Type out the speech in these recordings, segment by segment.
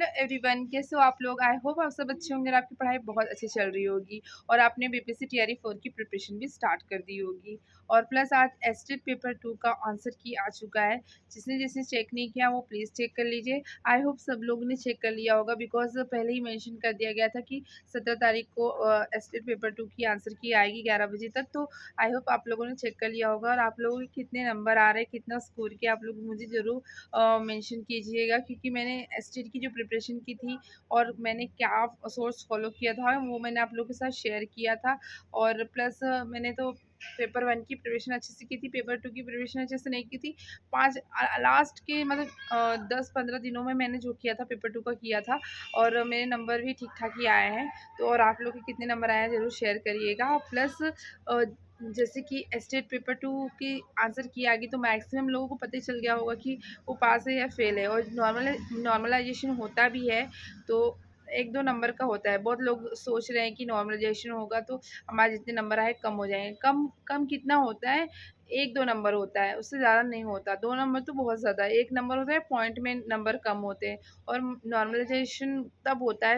Hello everyone, कैसे हो आप लोग। आई होप आप सब अच्छे होंगे और आपकी पढ़ाई बहुत अच्छी चल रही होगी और आपने बीपीएससी टीआरई 4 की प्रिपरेशन भी स्टार्ट कर दी होगी। और प्लस आज एस्टेट पेपर 2 का आंसर की आ चुका है। जिसने चेक नहीं किया वो प्लीज़ चेक कर लीजिए। आई होप सब लोगों ने चेक कर लिया होगा बिकॉज पहले ही मेंशन कर दिया गया था कि 17 तारीख को एस्टेट पेपर 2 की आंसर की आएगी 11 बजे तक। तो आई होप आप लोगों ने चेक कर लिया होगा और आप लोगों के कितने नंबर आ रहे हैं, कितना स्कोर किया आप लोग मुझे ज़रूर मेंशन कीजिएगा, क्योंकि मैंने एसटेट की जो प्रिपरेशन की थी और मैंने क्या सोर्स फॉलो किया था वो मैंने आप लोगों के साथ शेयर किया था। और प्लस मैंने तो पेपर 1 की प्रिपरेशन अच्छे से की थी, पेपर 2 की प्रिपरेशन अच्छे से नहीं की थी। पाँच लास्ट के मतलब 10-15 दिनों में मैंने जो किया था पेपर 2 का किया था और मेरे नंबर भी ठीक ठाक ही आए हैं। तो और आप लोग के कितने नंबर आए हैं ज़रूर शेयर करिएगा। प्लस जैसे कि एस्टेट पेपर 2 की आंसर की आ गई तो मैक्सिमम लोगों को पता ही चल गया होगा कि वो पास है या फेल है। और नॉर्मलाइजेशन होता भी है तो 1-2 नंबर का होता है। बहुत लोग सोच रहे हैं कि नॉर्मलाइजेशन होगा तो हमारे जितने नंबर आए कम हो जाएंगे। कम कम कितना होता है, 1-2 नंबर होता है, उससे ज़्यादा नहीं होता। 2 नंबर तो बहुत ज़्यादा है। 1 नंबर होता है, पॉइंट में नंबर कम होते हैं। और नॉर्मलाइजेशन तब होता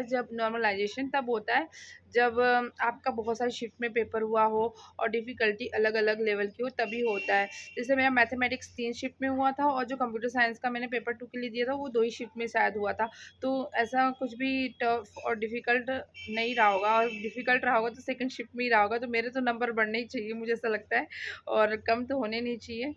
है जब आपका बहुत सारी शिफ्ट में पेपर हुआ हो और डिफ़िकल्टी अलग-अलग लेवल की हो, तभी होता है। जैसे मेरा मैथमेटिक्स 3 शिफ्ट में हुआ था और जो कंप्यूटर साइंस का मैंने पेपर 2 के लिए दिया था वो 2 ही शिफ्ट में शायद हुआ था। तो ऐसा कुछ भी टफ और डिफ़िकल्ट नहीं रहा होगा, और डिफ़िकल्ट रहा होगा तो सेकंड शिफ्ट में ही रहा होगा। तो मेरे तो नंबर बढ़ने ही चाहिए, मुझे ऐसा लगता है, और कम तो होने नहीं चाहिए।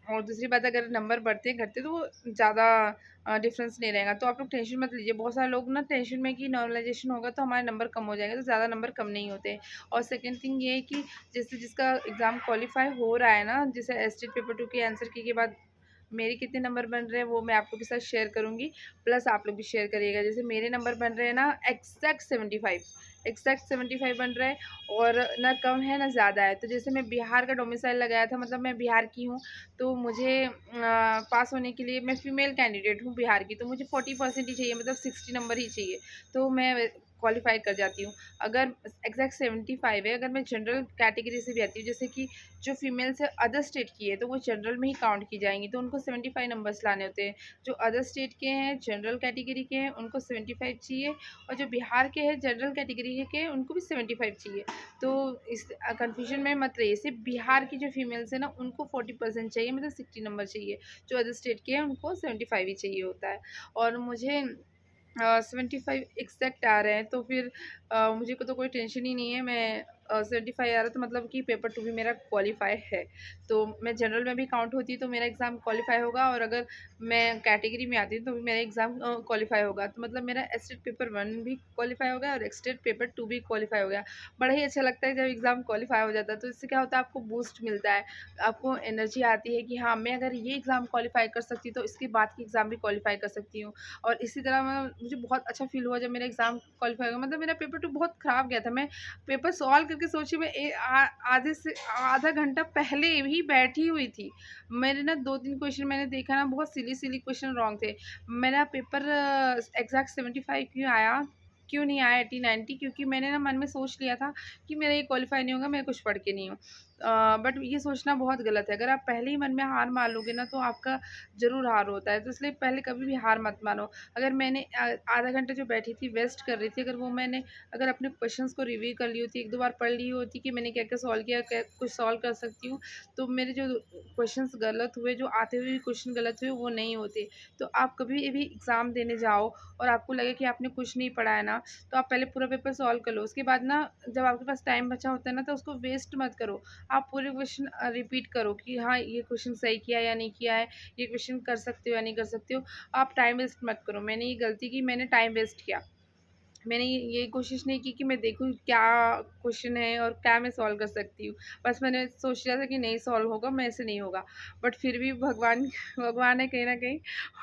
और दूसरी बात, अगर नंबर बढ़ते घटते तो वो ज़्यादा डिफरेंस नहीं रहेगा। तो आप लोग टेंशन मत लीजिए। बहुत सारे लोग ना टेंशन में कि नॉर्मलाइजेशन होगा तो हमारे नंबर कम हो जाएंगे, तो ज़्यादा नंबर कम नहीं होते। और सेकंड थिंग ये है कि जैसे जिसका एग्ज़ाम क्वालिफाई हो रहा है ना, जैसे एसटेट पेपर 2 के आंसर की के बाद मेरे कितने नंबर बन रहे हैं वो मैं आप लोग के साथ शेयर करूँगी। प्लस आप लोग भी शेयर करिएगा। जैसे मेरे नंबर बन रहे हैं ना एग्जैक्ट 75 बन रहा है, और ना कम है ना ज़्यादा है। तो जैसे मैं बिहार का डोमिसाइल लगाया था, मतलब मैं बिहार की हूँ, तो मुझे पास होने के लिए, मैं फीमेल कैंडिडेट हूँ बिहार की, तो मुझे 40% ही चाहिए, मतलब 60 नंबर ही चाहिए, तो मैं क्वालिफाई कर जाती हूँ। अगर एग्जैक्ट 75 है, अगर मैं जनरल कैटेगरी से भी आती हूँ, जैसे कि जो फीमेल्स है अदर स्टेट की है तो वो जनरल में ही काउंट की जाएंगी, तो उनको 75 नंबर्स लाने होते हैं। जो अदर स्टेट के हैं, जनरल कैटेगरी के हैं, उनको 75 चाहिए। और जो बिहार के हैं जनरल कैटेगरी के हैं, उनको भी 75 चाहिए। तो इस कन्फ्यूजन में मत रहिए। सिर्फ बिहार की जो फीमेल्स है ना उनको 40% चाहिए, मतलब 60 नंबर चाहिए। जो अदर स्टेट के हैं उनको 75 ही चाहिए होता है। और मुझे 75 एग्जैक्ट आ रहे हैं, तो फिर मुझे को तो कोई टेंशन ही नहीं है। मैं 75 आ रहा है तो मतलब कि पेपर 2 भी मेरा क्वालिफाई है। तो मैं जनरल में भी काउंट होती तो मेरा एग्ज़ाम क्वालिफाई होगा, और अगर मैं कैटेगरी में आती हूँ तो भी मेरा एग्ज़ाम क्वालिफाई होगा। तो मतलब मेरा एस्टेट पेपर 1 भी क्वालिफाई हो गया और एस्टेट पेपर 2 भी क्वालिफाई हो गया। बड़ा ही अच्छा लगता है जब एग्ज़ाम क्वालिफाई हो जाता है। तो इससे क्या होता है, आपको बूस्ट मिलता है, आपको एनर्जी आती है कि हाँ, मैं अगर ये एग्ज़ाम क्वालिफाई कर सकती तो इसके बाद की एग्ज़ाम भी क्वालिफाई कर सकती हूँ। और इसी तरह मैं मुझे बहुत अच्छा फ़ील हुआ जब मेरा एग्ज़ाम क्वालिफ़ाई हुआ। मतलब मेरा पेपर 2 बहुत ख़राब गया था। मैं पेपर सॉल्व करके सोचिए, मैं आधे से आधा घंटा पहले ही बैठी हुई थी। मेरे ना 2-3 क्वेश्चन मैंने देखा ना, बहुत सिली क्वेश्चन रॉन्ग थे। मेरा पेपर एग्ज़ैक्ट 75 क्यों नहीं आया 80-90, क्योंकि मैंने ना मन में सोच लिया था कि मेरा ये क्वालिफ़ाई नहीं होगा, मैं कुछ पढ़ के नहीं हूँ। बट ये सोचना बहुत गलत है। अगर आप पहले ही मन में हार मान लोगे ना तो आपका ज़रूर हार होता है। तो इसलिए पहले कभी भी हार मत मानो। अगर मैंने आधा घंटा जो बैठी थी वेस्ट कर रही थी, अगर अपने क्वेश्चंस को रिव्यू कर ली होती, 1-2 बार पढ़ ली होती कि मैंने क्या-क्या सॉल्व किया, क्या कुछ सॉल्व कर सकती हूँ, तो मेरे जो क्वेश्चंस गलत हुए, जो आते हुए भी क्वेश्चन गलत हुए, वो नहीं होते। तो आप कभी भी एग्ज़ाम देने जाओ और आपको लगे कि आपने कुछ नहीं पढ़ा है ना, तो आप पहले पूरा पेपर सॉल्व कर लो। उसके बाद ना, जब आपके पास टाइम बचा होता है ना, तो उसको वेस्ट मत करो। आप पूरे क्वेश्चन रिपीट करो कि हाँ, ये क्वेश्चन सही किया या नहीं किया है, ये क्वेश्चन कर सकते हो या नहीं कर सकते हो। आप टाइम वेस्ट मत करो। मैंने ये गलती की, मैंने टाइम वेस्ट किया। मैंने ये कोशिश नहीं की कि मैं देखूँ क्या क्वेश्चन है और क्या मैं सॉल्व कर सकती हूँ। बस मैंने सोच लिया था कि नहीं सॉल्व होगा, मेरे से नहीं होगा। बट फिर भी भगवान भगवान है कहीं न कहीं,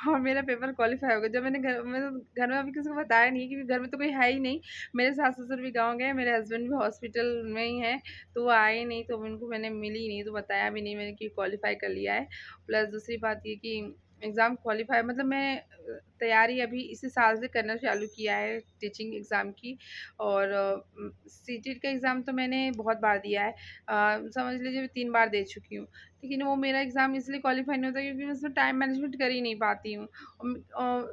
और मेरा पेपर क्वालीफाई हो गया। जब मैंने घर में अभी किसी को बताया नहीं, क्योंकि घर में तो कोई है ही नहीं। मेरे सास-ससुर भी गाँव गए, मेरे हस्बैंड भी हॉस्पिटल में ही हैं, तो वो आए ही नहीं, तो उनको मैंने मिली नहीं, तो बताया भी नहीं मैंने कि क्वालीफाई कर लिया है। प्लस दूसरी बात ये कि एग्ज़ाम क्वालीफाई, मतलब मैं तैयारी अभी इसी साल से करना चालू किया है टीचिंग एग्ज़ाम की। और सीटेट का एग्ज़ाम तो मैंने बहुत बार दिया है। समझ लीजिए 3 बार दे चुकी हूँ। लेकिन वो मेरा एग्ज़ाम इसलिए क्वालिफ़ाई नहीं होता क्योंकि मैं उसमें टाइम मैनेजमेंट कर ही नहीं पाती हूँ।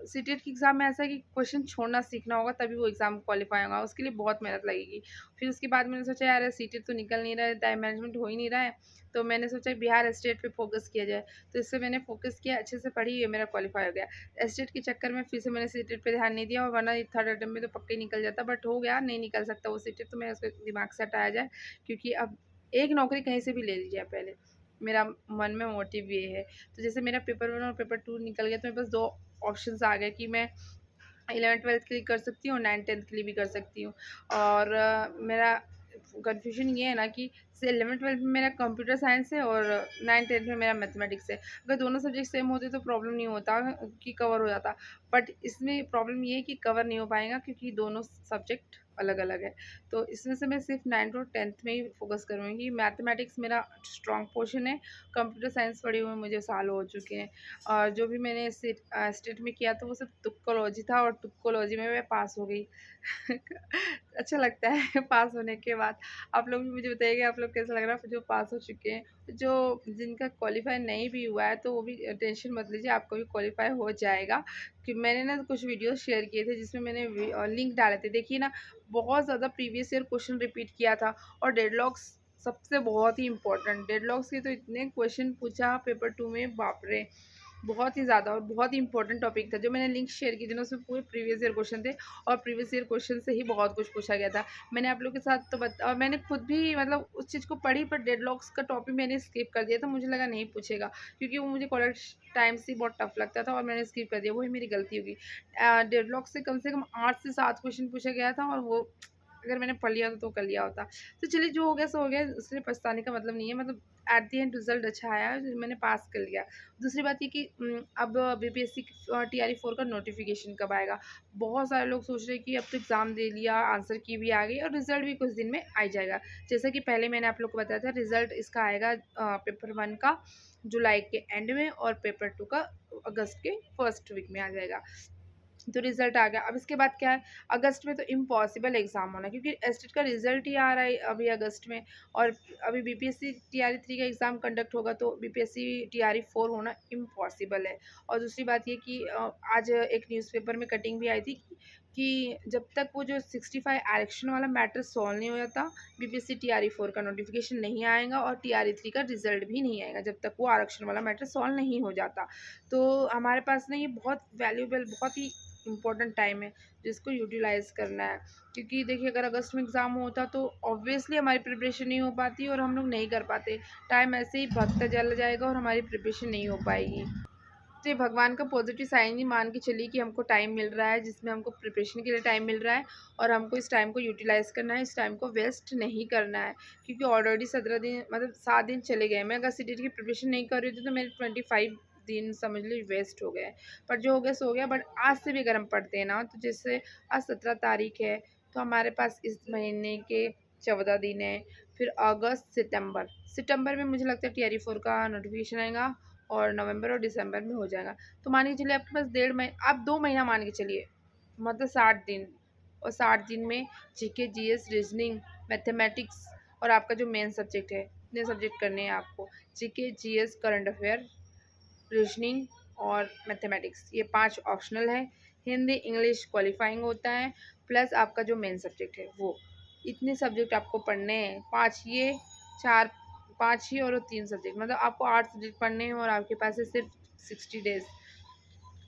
सीटेट के एग्ज़ाम में ऐसा है कि क्वेश्चन छोड़ना सीखना होगा तभी वो एग्ज़ाम क्वालिफ़ाई होगा, उसके लिए बहुत मेहनत लगेगी। फिर उसके बाद मैंने सोचा यार सीटेट तो निकल नहीं रहा है, टाइम मैनेजमेंट हो ही नहीं रहा है, तो मैंने सोचा बिहार स्टेट पे फ़ोकस किया जाए। तो इससे मैंने फ़ोकस किया, अच्छे से पढ़ी, ये मेरा क्वालिफ़ाई हो गया। स्टेट के चक्कर में फिर से मैंने सीटेट पे ध्यान नहीं दिया, और वरना थर्ड अटेम्प्ट में तो पक्का ही निकल जाता, बट हो गया, नहीं निकल सकता वो सीटेट, तो मैं उसको दिमाग से हटाया जाए, क्योंकि अब एक नौकरी कहीं से भी ले लीजिए पहले, मेरा मन में मोटिव ये है। तो जैसे मेरा पेपर 1 और पेपर 2 निकल गया, तो मेरे पास 2 ऑप्शंस आ गए कि मैं 11th-12th के लिए कर सकती हूँ और 9th-10th के लिए भी कर सकती हूँ। और मेरा कन्फ्यूजन ये है ना कि जैसे 11th-12th में मेरा कंप्यूटर साइंस है और 9th-10th में मेरा मैथमेटिक्स है। अगर दोनों सब्जेक्ट सेम होते तो प्रॉब्लम नहीं होता कि कवर हो जाता। बट इसमें प्रॉब्लम ये है कि कवर नहीं हो पाएगा क्योंकि दोनों सब्जेक्ट अलग-अलग है। तो इसमें से मैं सिर्फ 9th और 10th में ही फ़ोकस करूँगी। मैथमेटिक्स मेरा स्ट्रॉन्ग पोर्शन है, कंप्यूटर साइंस पढ़े हुए मुझे साल हो चुके हैं। और जो भी मैंने स्टेट में किया था वो सब तुक्कोलॉजी था, और तुक्कोलॉजी में मैं पास हो गई। अच्छा लगता है पास होने के बाद। आप लोग भी मुझे बताइएगा आप लोग कैसा लग रहा है जो पास हो चुके हैं। जो जिनका क्वालीफाई नहीं भी हुआ है तो वो भी टेंशन मत लीजिए, आपका भी क्वालीफाई हो जाएगा। कि मैंने ना कुछ वीडियोस शेयर किए थे जिसमें मैंने लिंक डाले थे, देखिए ना, बहुत ज़्यादा प्रीवियस ईयर क्वेश्चन रिपीट किया था। और डेडलॉक्स सबसे बहुत ही इंपॉर्टेंट, डेडलॉक्स के तो इतने क्वेश्चन पूछा पेपर 2 में, बाप रे, बहुत ही ज़्यादा, और बहुत ही इंपॉर्टेंट टॉपिक था। जो मैंने लिंक शेयर की थी ना उसमें पूरे प्रीवियस ईयर क्वेश्चन थे, और प्रीवियस ईयर क्वेश्चन से ही बहुत कुछ पूछा गया था। मैंने आप लोग के साथ तो और मैंने खुद भी मतलब उस चीज़ को पढ़ी, पर डेडलॉक्स का टॉपिक मैंने स्किप कर दिया था, मुझे लगा नहीं पूछेगा, क्योंकि वो मुझे कॉलेज टाइम से बहुत टफ लगता था और मैंने स्किप कर दिया, वही मेरी गलती होगी। डेडलॉक से कम 8 से 7 क्वेश्चन पूछा गया था, और वो अगर मैंने पढ़ लिया तो कर लिया होता। तो चलिए जो हो गया सो हो गया, इसलिए पछताने का मतलब नहीं है, मतलब एट द एंड रिजल्ट अच्छा आया, मैंने पास कर लिया। दूसरी बात ये कि अब बीपीएससी टीआरई 4 का नोटिफिकेशन कब आएगा। बहुत सारे लोग सोच रहे हैं कि अब तो एग्ज़ाम दे लिया, आंसर की भी आ गई और रिजल्ट भी कुछ दिन में आ जाएगा। जैसा कि पहले मैंने आप लोग को बताया था, रिजल्ट इसका आएगा पेपर 1 का जुलाई के एंड में, और पेपर 2 का अगस्त के फर्स्ट वीक में आ जाएगा। तो रिजल्ट आ गया, अब इसके बाद क्या है, अगस्त में तो इम्पॉसिबल एग्ज़ाम होना, क्योंकि एस्टेट का रिजल्ट ही आ रहा है अभी अगस्त में। और अभी बीपीएससी टीआरई 3 का एग्ज़ाम कंडक्ट होगा, तो बीपीएससी टीआरई 4 होना इम्पॉसिबल है। और दूसरी बात ये कि आज एक न्यूज़पेपर में कटिंग भी आई थी कि जब तक वो जो 65 आरक्षण वाला मैटर सॉल्व नहीं हो जाता, बीपीएससी टीआरई 4 का नोटिफिकेशन नहीं आएगा, और टीआरई 3 का रिजल्ट भी नहीं आएगा जब तक वो आरक्षण वाला मैटर सॉल्व नहीं हो जाता। तो हमारे पास ना ये बहुत वैल्यूएबल, बहुत ही इम्पोर्टेंट टाइम है जिसको यूटिलाइज़ करना है। क्योंकि देखिए अगर अगस्त में एग्ज़ाम होता तो ऑब्वियसली हमारी प्रिपरेशन नहीं हो पाती और हम लोग नहीं कर पाते। टाइम ऐसे ही भागता चला जाएगा और हमारी प्रिपरेशन नहीं हो पाएगी। तो ये भगवान का पॉजिटिव साइन ही मान के चलिए कि हमको टाइम मिल रहा है, जिसमें हमको प्रिपरेशन के लिए टाइम मिल रहा है, और हमको इस टाइम को यूटिलाइज़ करना है, इस टाइम को वेस्ट नहीं करना है। क्योंकि ऑलरेडी 17 दिन, मतलब 7 दिन चले गए। मैं अगर सीटेट की प्रिपरेशन नहीं कर रही थी तो मेरे 25 दिन समझ लीजिए वेस्ट हो गए। पर जो हो गया सो हो गया। बट आज से भी अगर हम पढ़ते हैं ना, तो जैसे आज 17 तारीख है, तो हमारे पास इस महीने के 14 दिन है। फिर अगस्त, सितंबर, सितंबर में मुझे लगता है टीआरई 4 का नोटिफिकेशन आएगा, और नवंबर और दिसंबर में हो जाएगा। तो मान के चलिए आपके पास 1.5 महीना, आप 2 महीना मान के चलिए, मतलब 60 दिन। और 60 दिन में जीके, जीएस, रीजनिंग, मैथमेटिक्स, और आपका जो मेन सब्जेक्ट है, इतने सब्जेक्ट करने हैं आपको, GK, GS, current affair, reasoning और मैथमेटिक्स, ये 5 ऑप्शनल है। हिंदी इंग्लिश क्वालिफाइंग होता है, प्लस आपका जो मेन सब्जेक्ट है वो। इतने सब्जेक्ट आपको पढ़ने हैं, 5 ये, 4, 5 ही और 3 सब्जेक्ट, मतलब आपको 8 सब्जेक्ट पढ़ने हैं, और आपके पास है सिर्फ 60 डेज़।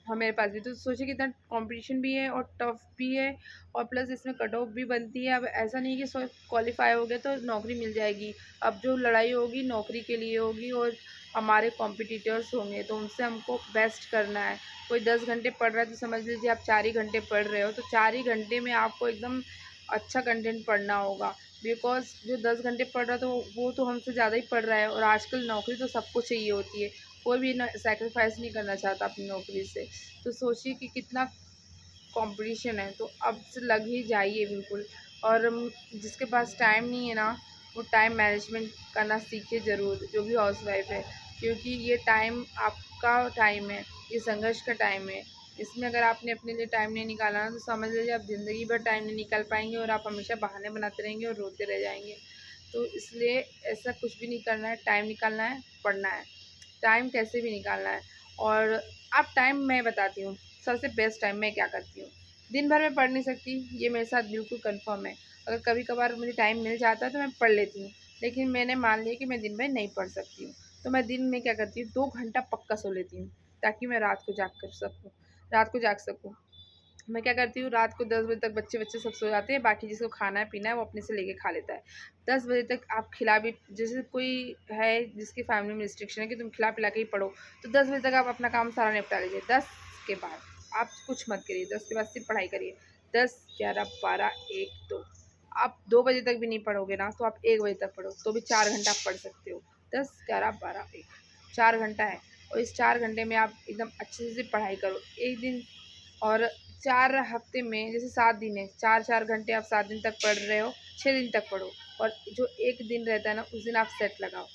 हाँ, मेरे पास भी, तो सोचिए कितना कंपटीशन भी है और टफ भी है, और प्लस इसमें कट ऑफ भी बनती है। अब ऐसा नहीं कि सो क्वालिफाई हो गए तो नौकरी मिल जाएगी। अब जो लड़ाई होगी नौकरी के लिए होगी, और हमारे कॉम्पिटिटर्स होंगे, तो उनसे हमको बेस्ट करना है। कोई 10 घंटे पढ़ रहा है तो समझ लीजिए आप 4 ही घंटे पढ़ रहे हो, तो 4 ही घंटे में आपको एकदम अच्छा कंटेंट पढ़ना होगा। बिकॉज़ जो 10 घंटे पढ़ रहा है तो वो तो हमसे ज़्यादा ही पढ़ रहा है, और आजकल नौकरी तो सबको चाहिए होती है। कोई भी ना सैक्रिफाइस नहीं करना चाहता अपनी नौकरी से। तो सोचिए कि कितना कंपटीशन है, तो अब से लग ही जाइए बिल्कुल। और जिसके पास टाइम नहीं है ना, वो टाइम मैनेजमेंट करना सीखे ज़रूर, जो भी हाउसवाइफ है, क्योंकि ये टाइम आपका टाइम है, ये संघर्ष का टाइम है। इसमें अगर आपने अपने लिए टाइम नहीं निकाला ना, तो समझ लीजिए आप ज़िंदगी भर टाइम नहीं निकाल पाएंगे, और आप हमेशा बहाने बनाते रहेंगे और रोते रह जाएंगे। तो इसलिए ऐसा कुछ भी नहीं करना है, टाइम निकालना है, पढ़ना है, टाइम कैसे भी निकालना है। और अब टाइम मैं बताती हूँ, सबसे बेस्ट टाइम मैं क्या करती हूँ। दिन भर में पढ़ नहीं सकती, ये मेरे साथ बिल्कुल कंफर्म है। अगर कभी कभार मुझे टाइम मिल जाता है तो मैं पढ़ लेती हूँ, लेकिन मैंने मान लिया कि मैं दिन भर नहीं पढ़ सकती हूँ, तो मैं दिन में क्या करती हूँ, 2 घंटा पक्का सो लेती हूँ, ताकि मैं रात को जाग सकूँ। मैं क्या करती हूँ, रात को 10 बजे तक बच्चे बच्चे सब सो जाते हैं, बाकी जिसको खाना है पीना है वो अपने से लेके खा लेता है। 10 बजे तक आप खिला भी, जैसे कोई है जिसकी फैमिली में रिस्ट्रिक्शन है कि तुम खिला पिला के ही पढ़ो, तो 10 बजे तक आप अपना काम सारा निपटा लीजिए। 10 के बाद आप कुछ मत करिए, 10 के बाद सिर्फ पढ़ाई करिए। 10, 11, 12, 1, 2, आप 2 बजे तक भी नहीं पढ़ोगे ना, तो आप 1 बजे तक पढ़ो, तो भी 4 घंटा आप पढ़ सकते हो। 10, 11, 12, 1, 4 घंटा है। और इस 4 घंटे में आप एकदम अच्छे से पढ़ाई करो एक दिन। और 4 हफ्ते में, जैसे 7 दिन है, 4 4 घंटे आप 7 दिन तक पढ़ रहे हो, 6 दिन तक पढ़ो। और जो एक दिन रहता है ना, उस दिन आप सेट लगाओ,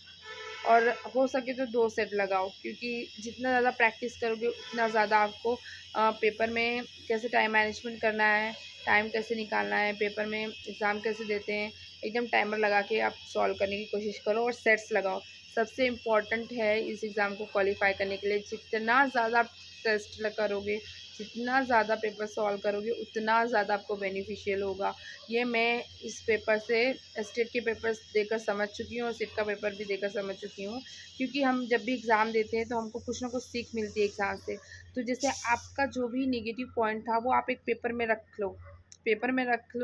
और हो सके तो 2 सेट लगाओ, क्योंकि जितना ज़्यादा प्रैक्टिस करोगे उतना ज़्यादा आपको पेपर में कैसे टाइम मैनेजमेंट करना है, टाइम कैसे निकालना है, पेपर में एग्ज़ाम कैसे देते हैं, एकदम टाइमर लगा के आप सॉल्व करने की कोशिश करो और सेट्स लगाओ। सबसे इम्पॉर्टेंट है इस एग्ज़ाम को क्वालिफाई करने के लिए, जितना ज़्यादा आप टेस्ट करोगे, जितना ज़्यादा पेपर सॉल्व करोगे, उतना ज़्यादा आपको बेनिफिशियल होगा। ये मैं इस पेपर से स्टेट के पेपर्स देकर समझ चुकी हूँ और सिट का पेपर भी देकर समझ चुकी हूँ, क्योंकि हम जब भी एग्ज़ाम देते हैं तो हमको कुछ ना कुछ सीख मिलती है एग्ज़ाम से। तो जैसे आपका जो भी नेगेटिव पॉइंट था वो आप एक पेपर में रख लो,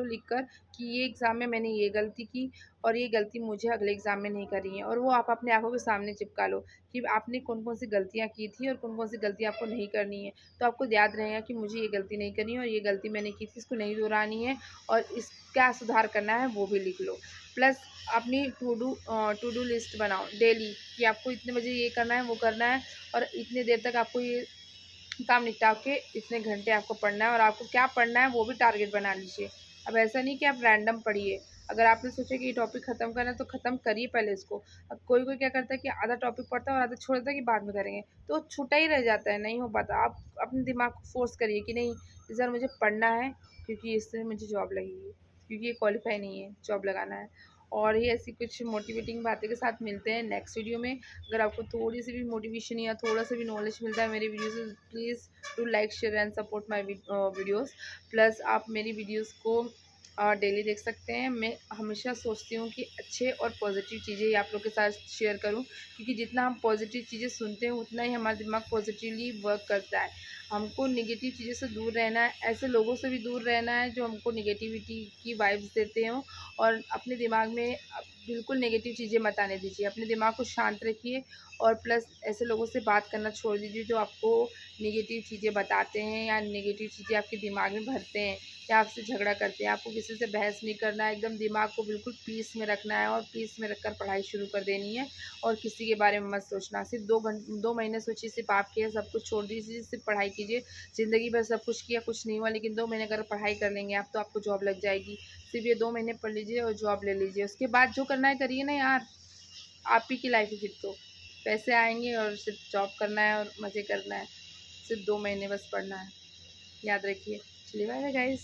लिख कर कि ये एग्ज़ाम में मैंने ये गलती की और ये गलती मुझे अगले एग्ज़ाम में नहीं करनी है, और वो आप अपने आँखों के सामने चिपका लो कि आपने कौन कौन सी गलतियाँ की थी और कौन कौन सी गलतियाँ आपको नहीं करनी है। तो आपको याद रहेगा कि मुझे ये गलती नहीं करनी है और ये गलती मैंने की थी, इसको नहीं दोहरानी है, और इसका सुधार करना है वो भी लिख लो। प्लस अपनी टू डू लिस्ट बनाओ डेली, कि आपको इतने बजे ये करना है, वो करना है, और इतने देर तक आपको ये काम निपटा के इतने घंटे आपको पढ़ना है, और आपको क्या पढ़ना है वो भी टारगेट बना लीजिए। अब ऐसा नहीं कि आप रैंडम पढ़िए। अगर आपने सोचा कि ये टॉपिक ख़त्म करना है तो ख़त्म करिए पहले इसको। अब कोई कोई क्या करता है कि आधा टॉपिक पढ़ता है और आधा छोड़ देता है कि बाद में करेंगे, तो छूटा ही रह जाता है, नहीं हो पाता। आप अपने दिमाग को फोर्स करिए कि नहीं, इस बार मुझे पढ़ना है, क्योंकि इससे मुझे जॉब लगेगी, क्योंकि ये क्वालिफाई नहीं है, जॉब लगाना है। और ये ऐसी कुछ मोटिवेटिंग बातें के साथ मिलते हैं नेक्स्ट वीडियो में। अगर आपको थोड़ी सी भी मोटिवेशन या थोड़ा सा भी नॉलेज मिलता है मेरी वीडियो से, please do like share and support my videos. Plus आप मेरी वीडियोस को डेली देख सकते हैं। मैं हमेशा सोचती हूँ कि अच्छे और पॉजिटिव चीज़ें ही आप लोग के साथ शेयर करूँ, क्योंकि जितना हम पॉजिटिव चीज़ें सुनते हैं उतना ही हमारा दिमाग पॉजिटिवली वर्क करता है। हमको नेगेटिव चीज़ों से दूर रहना है, ऐसे लोगों से भी दूर रहना है जो हमको नेगेटिविटी की वाइब्स देते हों, और अपने दिमाग में बिल्कुल नेगेटिव चीज़ें मत आने दीजिए। अपने दिमाग को शांत रखिए, और प्लस ऐसे लोगों से बात करना छोड़ दीजिए जो आपको नेगेटिव चीज़ें बताते हैं या नेगेटिव चीज़ें आपके दिमाग में भरते हैं या आपसे झगड़ा करते हैं। आपको किसी से बहस नहीं करना है, एकदम दिमाग को बिल्कुल पीस में रखना है और पीस में रखकर पढ़ाई शुरू कर देनी है, और किसी के बारे में मत सोचना। सिर्फ 2 महीने सोचिए, सिर्फ आपके सब कुछ छोड़ दीजिए, सिर्फ पढ़ाई कीजिए। ज़िंदगी भर सब कुछ किया, कुछ नहीं हुआ, लेकिन 2 महीने अगर पढ़ाई कर लेंगे आप तो आपको जॉब लग जाएगी। सिर्फ ये 2 महीने पढ़ लीजिए और जॉब ले लीजिए, उसके बाद जो करना है करिए ना यार। आप ही की लाइफ है फिर तो। पैसे आएँगे और सिर्फ जॉब करना है और मज़े करना है। सिर्फ 2 महीने बस पढ़ना है। याद रखिए। चलिए बाय बाय गाइस।